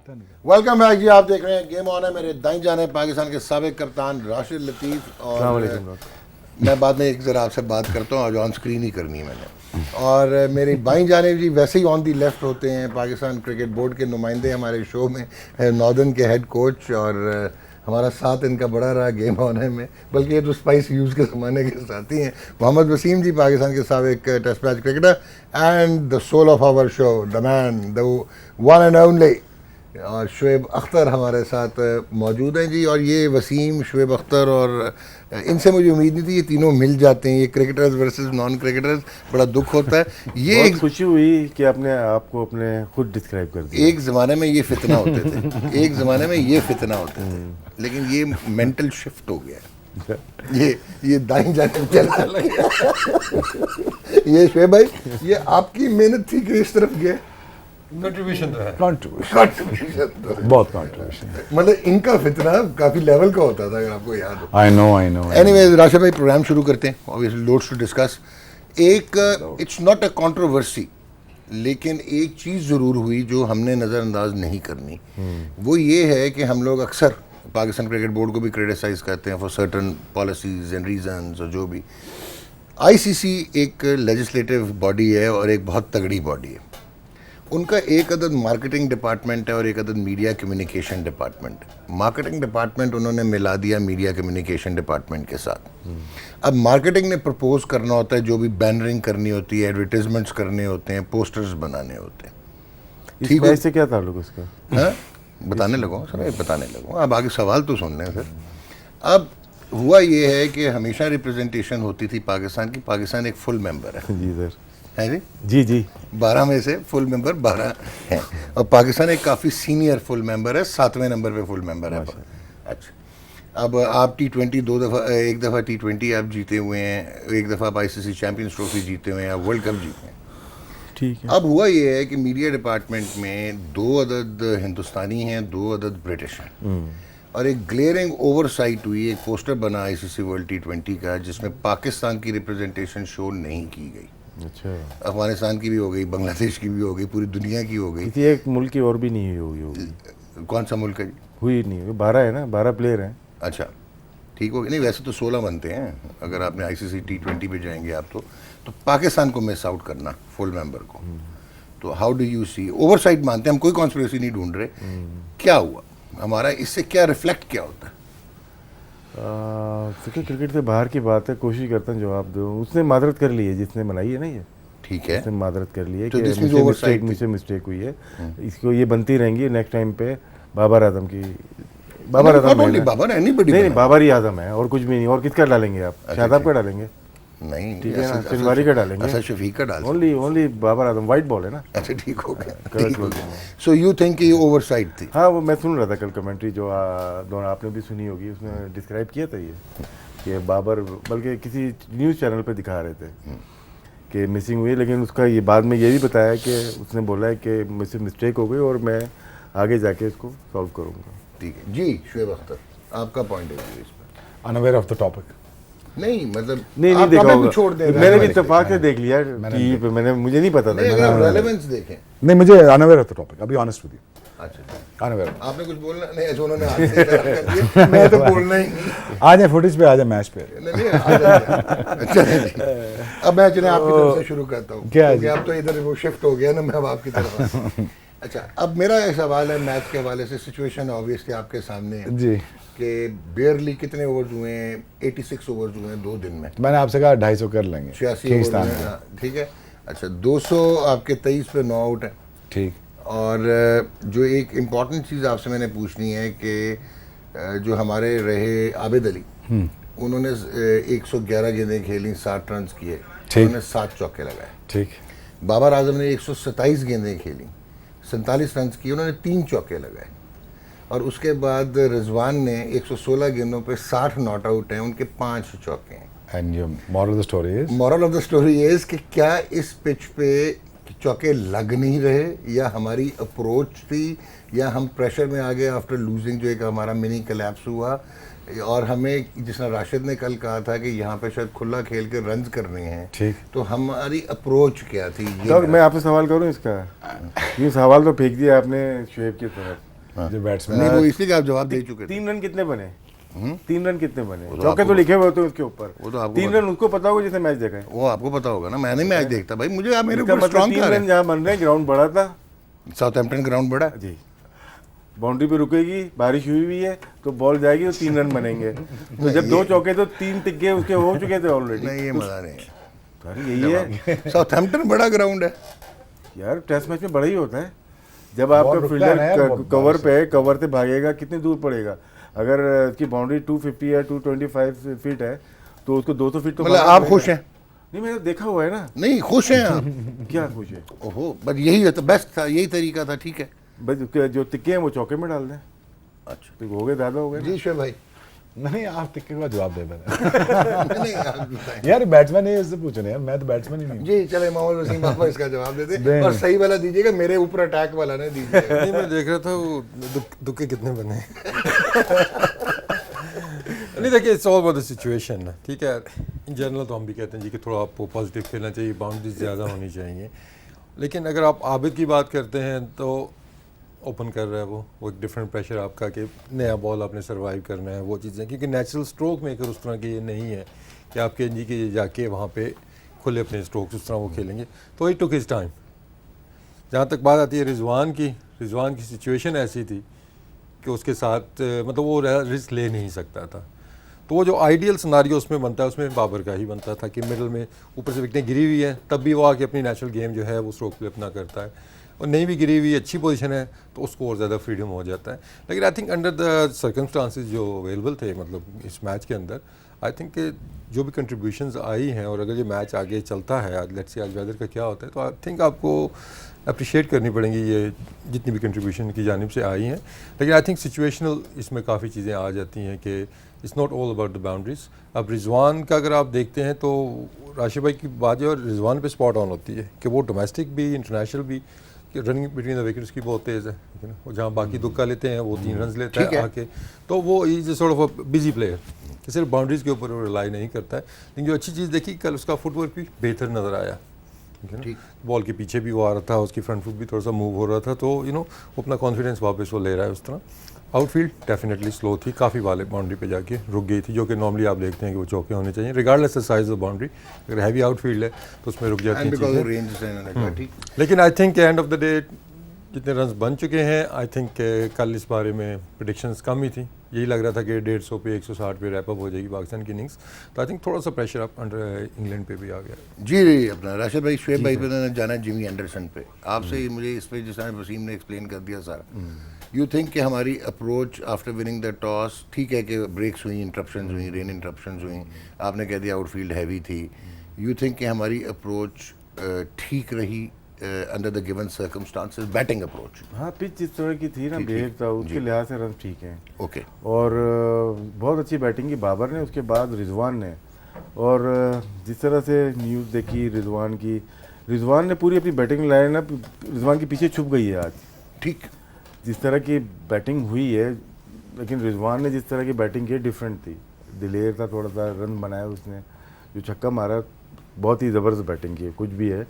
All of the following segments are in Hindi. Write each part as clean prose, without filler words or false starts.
वेलकम बैक जी, आप देख रहे हैं गेम ऑन है। मेरे दाईं जाने पाकिस्तान के साबिक कप्तान राशिद लतीफ़, और मैं बाद में एक ज़रा आपसे बात करता हूँ, आज ऑन स्क्रीन ही करनी है मैंने। और मेरी बाईं जाने जी वैसे ही ऑन दी लेफ्ट होते हैं पाकिस्तान क्रिकेट बोर्ड के नुमाइंदे हमारे शो में, नॉर्दर्न के हेड कोच, और हमारा साथ इनका बड़ा रहा गेम ऑन है में, बल्कि ये तो स्पाइस यूज़ के ज़माने के साथी हैं। मोहम्मद वसीम जी, पाकिस्तान के साबिक test match cricketer and the soul of our show, the man, the one and only, और शुएब अख्तर हमारे साथ मौजूद हैं जी। और ये वसीम, शुएब अख्तर, और इनसे मुझे उम्मीद नहीं थी ये तीनों मिल जाते हैं। ये क्रिकेटर्स वर्सेस नॉन क्रिकेटर्स, बड़ा दुख होता है। ये बहुत खुशी हुई कि आपने आपको अपने खुद डिस्क्राइब कर दिया। एक ज़माने में ये फितना होते थे, एक ज़माने में ये फितना होते थे, लेकिन ये मेंटल शिफ्ट हो गया है। ये दाईं जाने चलने लगा। ये शुएब भाई, ये आपकी मेहनत थी कि इस तरफ गए? कंट्रीब्यूशन तो है, कंट्रीब्यूशन तो है। बहुत कंट्रीब्यूशन। मतलब इनका फितना काफी लेवल का होता था, अगर आपको याद हो। I know. एनीवेज राशिद भाई, प्रोग्राम शुरू करते हैं। Obviously loads to discuss. एक इट्स नॉट अ कंट्रोवर्सी, लेकिन एक चीज़ ज़रूर हुई जो हमने नज़रअंदाज नहीं करनी। वो ये है कि हम लोग अक्सर पाकिस्तान क्रिकेट बोर्ड को भी क्रिटिसाइज़ करते हैं for certain policies and reasons, और जो भी। आईसीसी एक लेजिस्लेटिव बॉडी है और एक बहुत तगड़ी बॉडी है। उनका एक अदद मार्केटिंग डिपार्टमेंट है और एक अदद मीडिया कम्युनिकेशन डिपार्टमेंट है। मार्केटिंग डिपार्टमेंट उन्होंने मिला दिया मीडिया कम्युनिकेशन डिपार्टमेंट के साथ। अब मार्केटिंग ने प्रपोज करना होता है, जो भी बैनरिंग करनी होती है, एडवर्टाइजमेंट्स करने होते हैं, पोस्टर्स बनाने होते हैं। ठीक है, इससे क्या ताल्लुक उसका? हाँ, बताने लगो सर, बताने लगो। अब आगे सवाल तो सुन लें सर। अब हुआ ये है कि हमेशा रिप्रेजेंटेशन होती थी पाकिस्तान की। पाकिस्तान एक फुल मेंबर है। जी सर, है जी 12 में से फुल मेंबर 12 हैं, और पाकिस्तान एक काफ़ी सीनियर फुल मेंबर है, 7वें नंबर पे फुल मेंबर है। अच्छा, अब आप T20 एक दफ़ा T20 आप जीते हुए हैं, एक दफ़ा आप आईसीसी चैंपियंस ट्रॉफी जीते हुए हैं, आप वर्ल्ड कप जीते हैं। ठीक है। अब हुआ ये है कि मीडिया डिपार्टमेंट में 2 अदद हिंदुस्तानी हैं, 2 अदद ब्रिटिश हैं, और एक ग्लेयरिंग ओवरसाइट हुई। एक पोस्टर बना आईसीसी वर्ल्ड T20 का, जिसमें पाकिस्तान की रिप्रेजेंटेशन शो नहीं की गई। अच्छा, अफगानिस्तान की भी हो गई, बांग्लादेश की भी हो गई, पूरी दुनिया की हो गई। किसी एक मुल्क की और भी नहीं होगी। कौन सा मुल्क है? हुई नहीं होगी। 12 है ना, 12 प्लेयर हैं। अच्छा, ठीक हो गया। नहीं, वैसे तो 16 बनते हैं। अगर आपने आईसीसी T20 पे जाएंगे आप तो पाकिस्तान को मिस आउट करना फुल मेंबर को। तो how do you see? Oversight मानते हैं हम, कोई कॉन्स्पिरेसी नहीं ढूंढ रहे। क्या हुआ हमारा, इससे क्या रिफ्लेक्ट क्या होता है? क्रिकेट से बाहर की बात है, कोशिश करता हूँ जवाब दो। उसने मादरत कर ली है, जिसने बनाई है ना ये, ठीक है, उसने मादरत कर ली है तो कि मुझसे मिस्टेक हुई है। इसको ये बनती रहेंगी नेक्स्ट टाइम पे। बाबर आजम की, बाबर आजम नहीं, बाबर ही आजम है, और कुछ भी नहीं। और किसका डालेंगे आप? शादाब का डालेंगे? नहीं, ठीक है ना, सिलवारी का डालेंगे, असद शफीक का डाल, only Babar Azam. White ball है ना। अच्छा, ठीक हो गया। सो यू थिंक ये ओवरसाइट थी? हाँ, वो मैं सुन रहा था कल कमेंट्री, जो दोनों आपने भी सुनी होगी, उसने डिस्क्राइब किया था ये कि बाबर, बल्कि किसी न्यूज़ चैनल पे दिखा रहे थे कि मिसिंग हुई। लेकिन उसका ये बाद में ये भी बताया कि उसने बोला है कि मुझसे मिस्टेक हो गई और मैं आगे जाके इसको सॉल्व करूँगा। ठीक है जी। शुएब अख्तर, आपका पॉइंट है इस पर? Unaware of the topic. नहीं, मतलब नहीं देखा होगा। छोड़ दे, मैंने भी इत्तेफाक से देख लिया टीवी पे। मुझे नहीं पता था। रेलेवेंस देखें। नहीं, मुझे अनअवेयर ऑफ द टॉपिक, अभी ऑनेस्ट विद यू। अच्छा, अनअवेयर। आपने कुछ बोलना नहीं? अच्छा, उन्होंने हाथ से इशारा कर दिया, मैं तो बोलना ही नहीं। आ जाए फुटेज पे, आ जाए मैच पे। नहीं, आ जाइए। अच्छा जी, अब मैं चले आपकी तरफ से शुरू करता हूँ, क्योंकि अब तो इधर वो शिफ्ट हो गया ना, मैं अब आपकी तरफ। अच्छा, अब मेरा एक सवाल है मैच के हवाले से। सिचुएशन ऑब्वियसली आपके सामने है जी कि बेयरली कितने ओवर्स हुए हैं? 86 ओवर्स हुए हैं 2 दिन में। मैंने आपसे कहा 250 कर लेंगे। 86 ओवर हुए हैं, ठीक है। अच्छा, 200 आपके 23 पे 9 आउट है, ठीक। और जो एक इम्पॉर्टेंट चीज़ आपसे मैंने पूछनी है कि जो हमारे रहे आबिद अली, उन्होंने 111 गेंदें खेली, 60 रन किए, उन्होंने 7 चौके लगाए। ठीक। बाबर आजम ने 127 गेंदें खेली, 47 रन किए, उन्होंने 3 चौके लगाए। और उसके बाद रिजवान ने 116 गेंदों पे 60 नॉट आउट हैं, उनके 5 चौके हैं। And your moral of the story is? Moral of the story is कि क्या इस पिच पे चौके लग नहीं रहे, या हमारी अप्रोच थी, या हम प्रेशर में आ गए आफ्टर लूजिंग, जो एक हमारा मिनी कोलैप्स हुआ, और हमें, जिसने राशिद ने कल कहा था कि यहाँ पे शायद खुला खेल के रन्स करने हैं। ठीक। तो हमारी अप्रोच क्या थी? तो मैं आपसे सवाल करूँ इसका? ये सवाल तो फेंक दिया आपने शुएब की तरफ। जो बैट्समैन नहीं वो इसलिए कि आप जवाब दे चुके थे। 3 रन कितने बने? 3 रन कितने बने? चौके तो लिखे हुए होते हैं उसके ऊपर। वो तो आपको 3 रन उसको पता होगा जिसने मैच देखा है। वो आपको पता होगा ना, मैं नहीं मैच देखता भाई, मुझे आप मेरे इसका ऊपर मतलब स्ट्रांग 3 कर रन जहाँ बन रहे हैं, ग्राउंड बड़ा था साउथहैम्पटन ग्राउंड बड़ा है। जी, बाउंड्री पे रुकेगी, बारिश हुई हुई है तो बॉल जाएगी तो 3 रन बनेंगे। तो जब 2 चौके तो 3 तिक्के उसके हो चुके थे ऑलरेडी। नहीं ये मजा नहीं है। अरे यही है साउथहैम्पटन बड़ा ग्राउंड है यार, टेस्ट मैच में बड़ा ही होता है। जब आपका रुकता है ना यार, फील्डर कवर पे है, कवर से भागेगा कितनी दूर पड़ेगा? अगर उसकी बाउंड्री 250 या 225 फीट है तो उसको 200 फीट तो मतलब भागना आप पड़ेगा। खुश हैं? नहीं, मैंने देखा हुआ है ना। नहीं खुश हैं आप? क्या खुश है? ओहो, बस यही है तो बेस्ट था, यही तरीका था, ठीक है। बस उसके जो तिक्के हैं वो चौके में डाल दें। अच्छा तो हो गए, ज़्यादा हो गए ना। जी शुएब भाई। नहीं आप तिक्के का जवाब दे मैंने नहीं आप बताएं। यार बैट्समैन है इससे पूछो ना यार, मैं तो बैट्समैन ही नहीं हूँ। जी चले मोहम्मद वसीम बाबा इसका जवाब देते दें। और सही वाला दीजिएगा, मेरे ऊपर अटैक वाला नहीं दीजिएगा। नहीं मैं देख रहा था वो दुक्के कितने बने। नहीं देखिए, it's all about the situation ना, ठीक है। इन जनरल तो हम भी कहते हैं जी कि थोड़ा आपको पॉजिटिव खेलना चाहिए, बाउंड्रीज ज़्यादा होनी चाहिए। लेकिन अगर आप आबिद की बात करते हैं तो ओपन कर रहा है वो एक डिफरेंट प्रेशर आपका कि नया बॉल आपने सर्वाइव करना है, वो चीज़ें, क्योंकि नेचुरल स्ट्रोक मेकर उस तरह के ये नहीं है कि आपके जी के जाके वहाँ पे खुले अपने स्ट्रोक्स उस तरह वो खेलेंगे। तो ही टुक हिज टाइम। जहाँ तक बात आती है रिजवान की सिचुएशन ऐसी थी कि उसके साथ मतलब वो रिस्क ले नहीं सकता था। तो वो जो आइडियल सिनारियो उसमें बनता है, उसमें बाबर का ही बनता था कि मिडल में ऊपर से विकेटें गिरी हुई हैं, तब भी वो आके अपनी नेचुरल गेम जो है वो स्ट्रोक प्ले अपना करता है, और नहीं भी गिरी हुई अच्छी पोजीशन है तो उसको और ज़्यादा फ्रीडम हो जाता है। लेकिन I think under the circumstances जो अवेलेबल थे मतलब इस मैच के अंदर, आई थिंक जो भी कंट्रीब्यूशंस आई हैं, और अगर ये मैच आगे चलता है, आज लेट्स से आज वेदर का क्या होता है, तो आई थिंक आपको अप्रिशिएट करनी पड़ेंगी ये जितनी भी कंट्रीब्यूशन की जानिब से आई हैं। लेकिन आई थिंक सिचुएशनल इसमें काफ़ी चीज़ें आ जाती हैं कि it's not all about the boundaries. अब रिजवान का अगर आप देखते हैं तो राशिद भाई की बात जो है रिजवान पे स्पॉट ऑन होती है कि वो डोमेस्टिक भी इंटरनेशनल भी रनिंग बिटवीन द विकेट्स की बहुत तेज़ है, ठीक है ना। वो जहाँ बाकी दुक्का लेते हैं वो 3 रन लेता है आके, तो वो is sort of busy player कि सिर्फ बाउंड्रीज़ के ऊपर वो रिलाई नहीं करता है। लेकिन जो अच्छी चीज़ देखी कल, उसका फुटवर्क भी बेहतर नज़र आया, ठीक है ना। बॉल के पीछे भी वो आ रहा था, उसकी फ्रंट फुट भी थोड़ा सा मूव हो रहा था, तो यू नो वो अपना कॉन्फिडेंस वापस वो ले रहा है उस तरह। आउटफील्ड डेफिनेटली स्लो थी, काफ़ी वाले बाउंड्री पे जाके रुक गई थी, जो कि नॉर्मली आप देखते हैं कि वो चौके होने चाहिए regardless the size of boundary. अगर हैवी आउटफील्ड है तो उसमें रुक जाती है चीज़ें। लेकिन I think end of the day जितने रन्स बन चुके हैं, आई थिंक कल इस बारे में प्रेडिक्शंस कम ही थी। यही लग रहा था कि 150 पे 160 पे रैप अप हो जाएगी पाकिस्तान की इनिंग्स, तो आई थिंक थोड़ा सा प्रेशर अप अंडर इंग्लैंड पे भी आ गया। जी अपना राशिद भाई, शुएब भाई पे जाना जिमी एंडरसन पे आपसे मुझे इस पे जिस तरह वसीम ने एक्सप्लेन कर दिया सारा। यू थिंक कि हमारी approach after winning the toss, ठीक है कि ब्रेक्स हुई, इंटरप्शंस हुई, रेन इंटरप्शंस हुई, आपने कह दिया आउटफील्ड हैवी थी, यू थिंक कि हमारी अप्रोच ठीक रही under the given circumstances, batting approach? हाँ, पिच जिस तरह की थी ना, बिहेव था, उसके लिहाज से रन ठीक हैं। ओके। और बहुत अच्छी बैटिंग की बाबर ने, उसके बाद रिजवान ने, और जिस तरह से न्यूज़ देखी रिजवान ने पूरी अपनी बैटिंग लाइन अप रिजवान के पीछे छुप गई है आज। ठीक, जिस तरह की बैटिंग हुई है, लेकिन रिजवान ने जिस तरह की बैटिंग की डिफरेंट थी। दिलेर था, थोड़ा सा रन बनाया उसने, जो छक्का मारा बहुत ही ज़बरदस्त बैटिंग की है, कुछ भी है,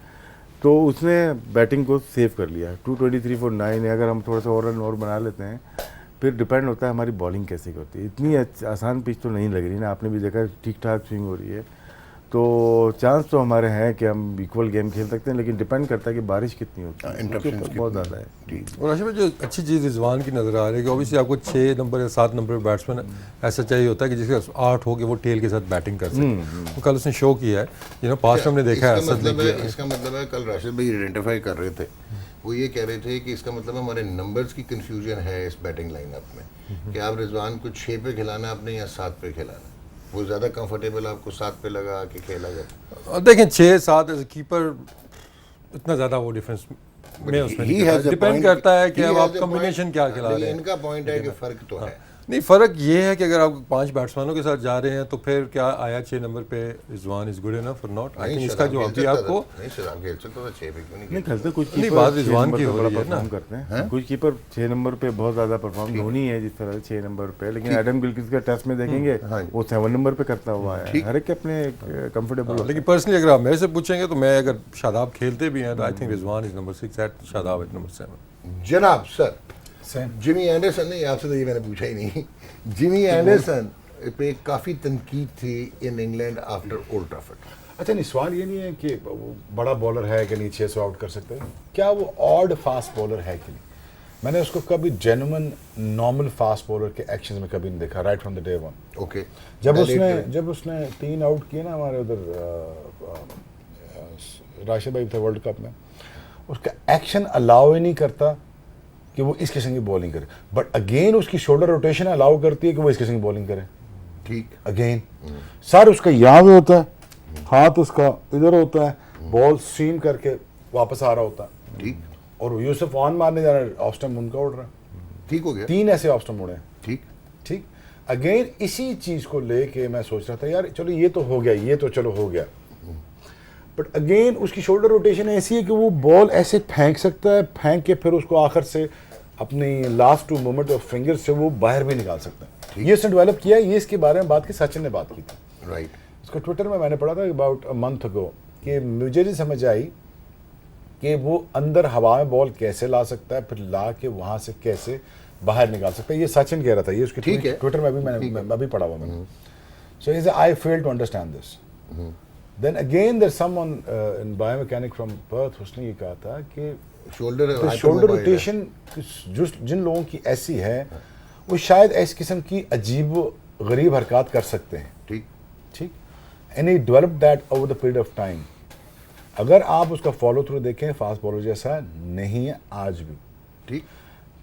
तो उसने बैटिंग को सेव कर लिया। 223 for 9 है, अगर हम थोड़ा सा और रन और बना लेते हैं, फिर डिपेंड होता है हमारी बॉलिंग कैसे होती है। इतनी आसान पिच तो नहीं लग रही ना, आपने भी देखा ठीक ठाक स्विंग हो रही है, तो चांस तो हमारे हैं कि हम इक्वल गेम खेल सकते हैं, लेकिन डिपेंड करता है कि बारिश कितनी होती है, इंटरप्शंस बहुत ज़्यादा है। और राशिद भाई जो अच्छी चीज़ रिजवान की नज़र आ रही है कि ऑब्वियसली आपको 6 नंबर या 7 नंबर बैट्समैन ऐसा चाहिए होता है कि जिसके 8 हो के वो टेल के साथ बैटिंग कर सके। तो कल उसने शो किया है, यू नो पास्ट हमने देखा है असद ने किया है। इसका मतलब है कल राशिद भाई आइडेंटिफाई कर रहे थे, वो ये कह रहे थे कि इसका मतलब हमारे नंबर्स की कंफ्यूजन है इस बैटिंग लाइनअप में कि आप रिजवान को 6 पे खिलाना आपने या 7 पे खिलाना, वो ज़्यादा कंफर्टेबल आपको 7 पे लगा कि खेला जाए। और देखें 6-7 एज कीपर इतना ज़्यादा वो डिफरेंस में उसमें डिपेंड करता है कि अब आप कॉम्बिनेशन क्या खिला रहे हैं। इनका पॉइंट है कि फ़र्क तो है नहीं, फ़र्क ये है कि अगर आप 5 बैट्समैनों के साथ जा रहे हैं तो फिर क्या आया 6 नंबर पे रिजवान इज गुड इनफ और नॉट। आई थिंक इसका जवाब भी आपको नहीं, शदाब खेल सकता था 6 पे क्यों नहीं नहीं खेलते कुछ नहीं, कीपर बात 6 रिजवान नंबर की पे हो बड़ा रही है ना। परफॉर्म करते हैं, कुछ कीपर 6 नंबर पे बहुत ज़्यादा परफॉर्म धोनी है जिस तरह 6 नंबर पे, लेकिन एडम गिलक्रिस्ट का टेस्ट में देखेंगे वो 7 नंबर पे करता हुआ है, हर एक के अपने कंफर्टेबल। लेकिन पर्सनली अगर आप मेरे से पूछेंगे तो मैं अगर शादाब खेलते भी हैं तो I think Rizwan is number 6 at Shadab is number 7। जनाब सर Same. जिमी एंडरसन नहीं, आपसे तो ये मैंने पूछा ही नहीं। जिमी एंडरसन पे काफ़ी तनकीद थी in England after old Trafford. अच्छा नहीं, सवाल ये नहीं है कि वो बड़ा बॉलर है कि नहीं 600 आउट कर सकते हैं, क्या वो ऑड फास्ट बॉलर है कि नहीं। मैंने उसको कभी जेन्युइन नॉर्मल फास्ट बॉलर के एक्शंस में कभी नहीं देखा right from the day one. Okay, जब उसने 3 आउट किए ना हमारे उधर राशिद भाई थे वर्ल्ड कप में, उसका एक्शन अलाउ ही नहीं करता कि वो इस किस्म की बॉलिंग करे, बट अगेन उसकी शोल्डर रोटेशन अलाउ करती है कि वो इस किस्म की बॉलिंग करे। ठीक, अगेन सर उसका यहाँ पे होता है, हाथ उसका इधर होता है, बॉल स्ट्रीम करके वापस आ रहा होता है। ठीक, और यूसुफ ऑन मारने जा रहा है, ऑफ स्टंप उनका उड़ रहा है। ठीक हो गया। 3 ऐसे ऑफ स्टंप उड़े हैं। ठीक, ठीक, अगेन इसी चीज को लेके मैं सोच रहा था यार चलो ये तो हो गया, ये तो चलो हो गया, बट अगेन उसकी शोल्डर रोटेशन ऐसी है कि वो बॉल ऐसे फेंक सकता है, फेंक के फिर उसको आखिर से अपनी लास्ट 2 मूवमेंट ऑफ फिंगर से वो बाहर भी निकाल सकता है। ये उसने डेवलप किया है, ये इसके बारे में बात की सचिन ने बात की थी। राइट। इसको ट्विटर में मैंने पढ़ा था अबाउट अ मंथ अगो कि मुझे नहीं समझ आई कि वो अंदर हवा में बॉल कैसे ला सकता है, फिर ला के वहां से कैसे बाहर निकाल सकता है। ये सचिन कह रहा था, ये उसके ठीक है। ट्विटर में भी मैं अभी पढ़ा हुआ मैंने। So is I fail to understand this. Then again there someone in biomechanic from Perth, उसने ये कहा था कि शोल्डर रोटेशन जिन लोगों की ऐसी है वो शायद इस किस्म की अजीब गरीब हरकत कर सकते हैं। ठीक, ठीक, and he develop that over the period of time. अगर आप उसका फॉलो थ्रू देखें, फास्ट बॉलर जैसा नहीं है आज भी। ठीक,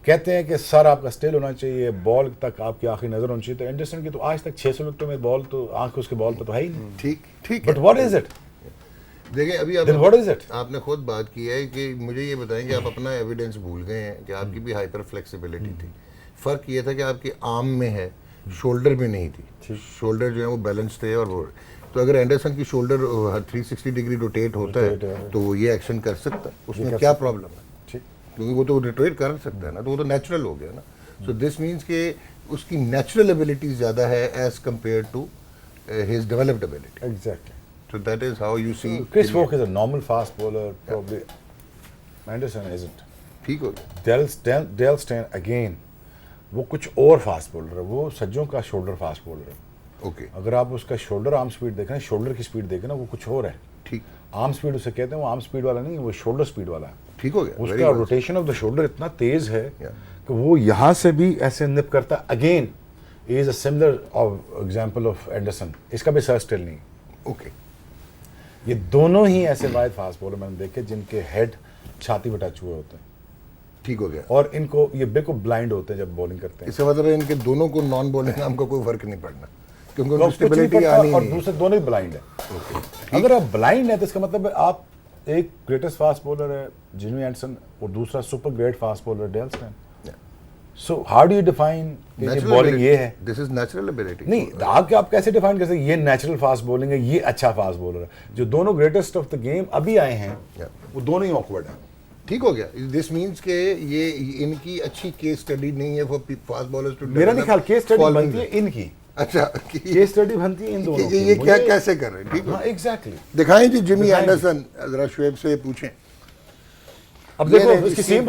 कहते हैं कि सर आपका स्टिल होना चाहिए, बॉल तक आपकी आखिरी नजर होनी चाहिए, तो एंडरसन की तो आज तक 600 विकेटों में बॉल तो आंख उसके बॉल पर तो है ही नहीं। ठीक, ठीक बट व्हाट इज इट, देखिए अभी then what is it? आपने खुद बात की है कि मुझे ये बताएं कि आप अपना एविडेंस भूल गए हैं कि आपकी भी हाइपर फ्लेक्सिबिलिटी थी। फ़र्क ये था कि आपके आर्म में है, शोल्डर में नहीं थी। शोल्डर जो है वो बैलेंस थे, और वो तो अगर एंडरसन की शोल्डर 360 डिग्री रोटेट होता है तो वो ये एक्शन कर सकता है, उसमें क्या प्रॉब्लम है? ठीक, क्योंकि वो तो रोटेट कर सकता है ना, तो वो तो नेचुरल हो गया ना। सो दिस मीन्स कि उसकी नेचुरल एबिलिटी ज़्यादा है as compare to his developed ability. Exactly. So that is how you see Chris Woke is a normal fast bowler, probably. Anderson isn't. ठीक हो गया। Dale Steyn again, वो कुछ और फास्ट बॉलर है, वो सज्जों का शोल्डर फास्ट बॉलर है। ओके, अगर आप उसका शोल्डर आर्म स्पीड देखें, शोल्डर की स्पीड देखें ना, वो कुछ और है। ठीक, आर्म स्पीड उसे कहते हैं, वो आर्म स्पीड वाला नहीं है, वो शोल्डर स्पीड वाला है। ठीक हो गया। Very उसका well. Rotation of the shoulder इतना तेज है Yeah. कि वो यहाँ से भी ऐसे निप करता है। Again is a similar example of Anderson, इसका भी सर स्टिल नहीं। ओके, ये दोनों ही ऐसे वाइड फास्ट बॉलर मैंने देखे जिनके हेड छाती पे टच हुए होते हैं, ठीक हो गया। और इनको ये बिल्कुल ब्लाइंड होते हैं जब बॉलिंग करते हैं। इसका मतलब है इनके दोनों को नॉन बॉलिंग नाम का कोई फर्क नहीं पड़ना, क्योंकि तो उनको कुछ नहीं स्टेबिलिटी पड़ता, आनी और नहीं है। दूसरे दोनों ही ब्लाइंड है। अगर आप ब्लाइंड है तो इसका मतलब है आप एक ग्रेटेस्ट फास्ट बॉलर है जिमी एंडरसन, और दूसरा super great fast bowler Dale Steyn. So how do you define bowling ये है? This is natural ability. नहीं, आप कैसे डिफाइन कर सकते ये नेचुरल फास्ट बॉलिंग है, ये अच्छा फास्ट बॉलर है? जो दोनों ग्रेटेस्ट ऑफ द गेम अभी आए हैं वो दोनों ही ऑकवर्ड हैं। ठीक हो गया। दिस मींस के ये इनकी अच्छी केस स्टडी नहीं है फॉर फास्ट बॉलर्स टू। मेरा नहीं ख्याल केस स्टडी बनती है इनकी। अच्छा, केस स्टडी बनती है इन दोनों की। ये क्या कैसे कर रहे हैं? ठीक है, एग्जैक्टली। दिखाएं जी जिमी एंडरसन, जरा शुएब से पूछें। अब ये देखो नहीं, इसकी सेम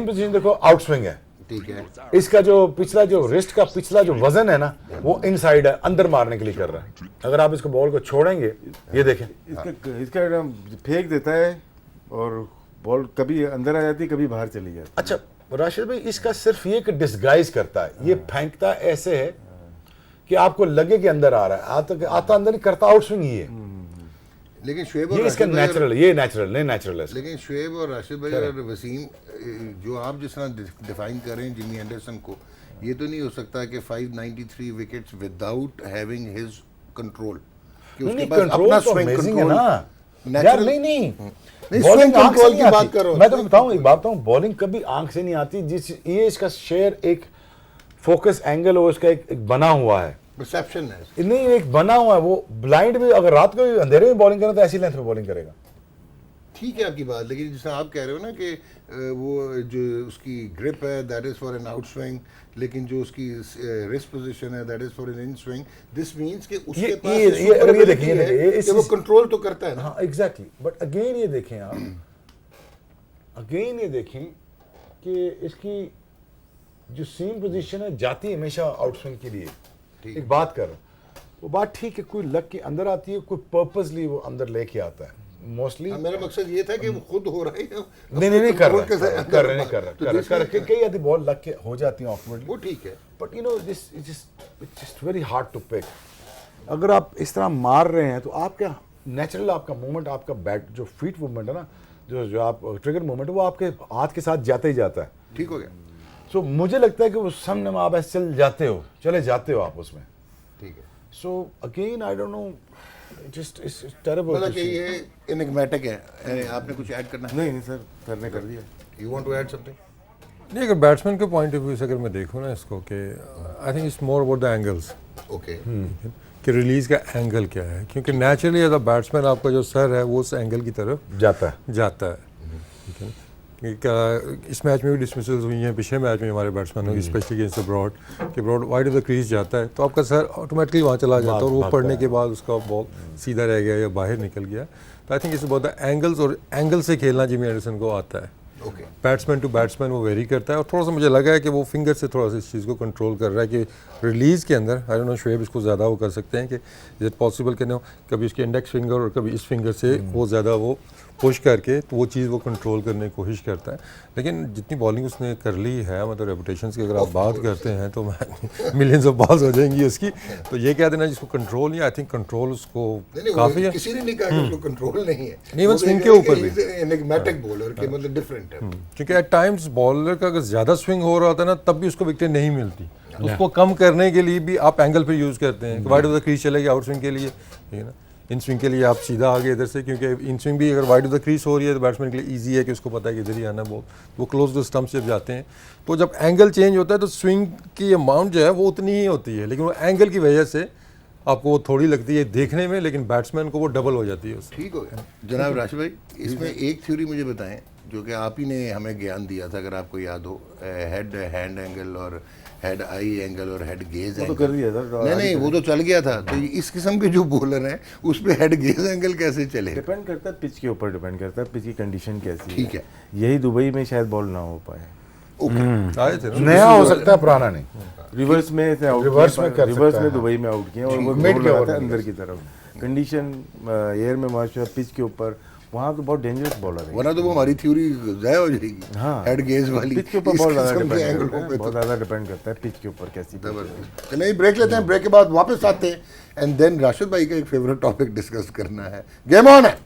पोजीशन देखो, आउट स्विंग है। ठीक है, इसका जो पिछला जो रिस्ट का पिछला जो वजन है ना, वो इनसाइड है, अंदर मारने के लिए कर रहा है। अगर आप इसको बॉल को छोड़ेंगे, ये देखें, इसका एकदम फेंक देता है और बॉल कभी अंदर आ जाती है, कभी बाहर चली जाती है। अच्छा राशिद भाई, इसका सिर्फ ये कि डिस्गाइज करता है, ये फेंकता ऐसे है कि आपको लगे कि अंदर आ रहा है, आता अंदर नहीं, करता आउट स्विंग ही है। लेकिन शुएब ये और इसका राशिद भाई नेचुरल, ये नेचुरल नहीं नेचुरल है। लेकिन शुएब और राशिद भाई और वसीम, जो आप जिस तरह डिफाइन कर रहे हैं जिमी एंडरसन को, ये तो नहीं हो सकता कि 593 wickets without having his control, कि उसके पास अपना स्विंग कंट्रोल ना यार। नहीं स्विंग कंट्रोल की बात करो। मैं तो बताऊं, एक बात बताऊं, बॉलिंग कभी आंख से नहीं आती। जिस ये इसका शेयर एक फोकस एंगल हो, इसका एक बना हुआ है, परसेप्शन है। नहीं एक बना हुआ है। वो ब्लाइंड भी अगर रात को भी अंधेरे में बॉलिंग करें तो ऐसी लेंथ में बॉलिंग करेगा। ठीक है आपकी बात, लेकिन जैसा आप कह रहे हो ना कि वो जो उसकी ग्रिप है that is for an outswing, लेकिन जो उसकी रिस्ट पोजीशन है that is for an inswing. This means कि उसके पास ये देखिए, कि वो कंट्रोल तो करता है ना। हाँ एग्जैक्टली। बट अगेन ये देखें आप, अगेन ये देखें कि इसकी जो सीम पोजीशन है जाती है हमेशा आउटस्विंग के लिए, एक बात कर, वो बात ठीक है, कोई लक के अंदर आती है, कोई पर्पसली वो अंदर लेके आता है मोस्टली। मेरा मकसद ये था कि वो खुद हो रहा है नहीं कर रहे कई आती बॉल लग के हो जाती हैं ऑकवर्डली, वो ठीक है, but you know this just very hard to pick. अगर आप इस तरह मार रहे हैं तो आपका नेचुरल आपका मूवमेंट, आपका बैट जो फीट मूवमेंट है ना, जो आप ट्रिगर मूवमेंट है, वो आपके हाथ के साथ जाता ही जाता है। ठीक हो गया। सो मुझे लगता है कि वो सामने में आप ऐसे चले जाते हो आप उसमें। ठीक है। So again I don't know, just it's terrible. मतलब कि ये एनिग्मेटिक है। आपने कुछ ऐड करना है? नहीं सर, सर ने कर दिया। You want to add something? नहीं, अगर बैट्समैन के पॉइंट ऑफ व्यू से अगर मैं देखूँ ना इसको, कि I think it's more about the angles, okay, कि रिलीज़ का एंगल क्या है, क्योंकि नेचुरली एज अ बैट्समैन आपका जो सर है वो उस एंगल की तरफ जाता है, ठीक है। इस मैच में भी डिसमिसल्स हुई हैं, पिछले मैच में हमारे बैट्समैनों की, स्पेशली अगेंस्ट ब्रॉड, कि Broad wide off the crease जाता है तो आपका सर ऑटोमेटिकली वहाँ चला जाता है और वो पढ़ने के बाद उसका बॉल सीधा रह गया या बाहर निकल गया। तो I think it's about the angles, और एंगल से खेलना जिमी एंडरसन को आता है। ओके। बैट्समैन टू बैट्समैन वो वेरी करता है, और थोड़ा सा मुझे लगा है कि वो फिंगर से थोड़ा सा इस चीज़ को कंट्रोल कर रहा है कि रिलीज़ के अंदर, आई डोंट नो शुएब इसको ज़्यादा वो कर सकते हैं कि इज इट पॉसिबल कि ना कभी इसके इंडेक्स फिंगर और कभी इस फिंगर से वो ज़्यादा वो पुश करके तो वो चीज़ वो कंट्रोल करने की कोशिश करता है। लेकिन जितनी बॉलिंग उसने कर ली है, मतलब रेपुटेशन की अगर आप बात करते हैं तो मिलियंस ऑफ बॉल्स हो जाएंगी उसकी। तो ये कह देना जिसको कंट्रोल नहीं, आई थिंक कंट्रोल उसको काफ़ी है। किसी ने नहीं कहा कि उसको कंट्रोल नहीं है, नहीं, बस स्विंग के ऊपर भी एनिग्मेटिक बॉलर के मतलब डिफरेंट है, क्योंकि एट टाइम्स बॉलर का अगर ज़्यादा स्विंग हो रहा होता है ना तब भी उसको विकेट नहीं मिलती। उसको कम करने के लिए भी आप एंगल पे यूज़ करते हैं, वाइड ऑफ द क्रीज चलेगी आउट स्विंग के लिए, ठीक है ना, इन स्विंग के लिए आप सीधा आगे इधर से, क्योंकि इन स्विंग भी अगर वाइड ऑफ द क्रीज हो रही है तो बैट्समैन के लिए ईजी है कि उसको पता है कि इधर ही आना बॉल, वो क्लोज द स्टम्प जब जाते हैं तो जब एंगल चेंज होता है तो स्विंग की अमाउंट जो है वो उतनी ही होती है, लेकिन वो एंगल की वजह से आपको वो थोड़ी लगती है देखने में, लेकिन बैट्समैन को वो डबल हो जाती है उससे। ठीक हो गया। जनाब राशिद भाई, इसमें एक थ्योरी मुझे बताएं जो कि आप ही ने हमें ज्ञान दिया था, अगर आपको याद हो, हेड हैंड एंगल और हेड आई एंगल और हेड गेज एंगल। तो कर दिया सर। नहीं, वो तो चल गया था। तो इस किस्म के जो बॉलर हैं उस पे हेड गेज एंगल कैसे चले? डिपेंड करता है पिच के ऊपर, डिपेंड करता है पिच की कंडीशन कैसी है। ठीक है। यही दुबई में शायद बॉल ना हो पाए, आए थे ना नया हो सकता है, पुराना नहीं। रिवर्स में से आउट, रिवर्स में कर रिवर्स सकता में है। दुबई में आउट किए और वो मिड गोल के लगाता ओवर है में अंदर की तरफ। कंडीशन एयर में मार्च पिच के ऊपर, वहाँ तो बहुत डेंजरस बॉलर है, वरना तो वो हमारी थ्योरी ज़ाया हो जाएगी। हाँ, हेड गेज वाली पिच के ऊपर इस बहुत ज़्यादा किस्म के डिपेंड एंगलों करता पे है, तो बहुत ज़्यादा डिपेंड करता है पिच के ऊपर कैसी। चलिए ब्रेक लेते हैं, ब्रेक के बाद वापस आते हैं एंड देन राशिद भाई का एक फेवरेट टॉपिक डिस्कस करना है। गेम ऑन है।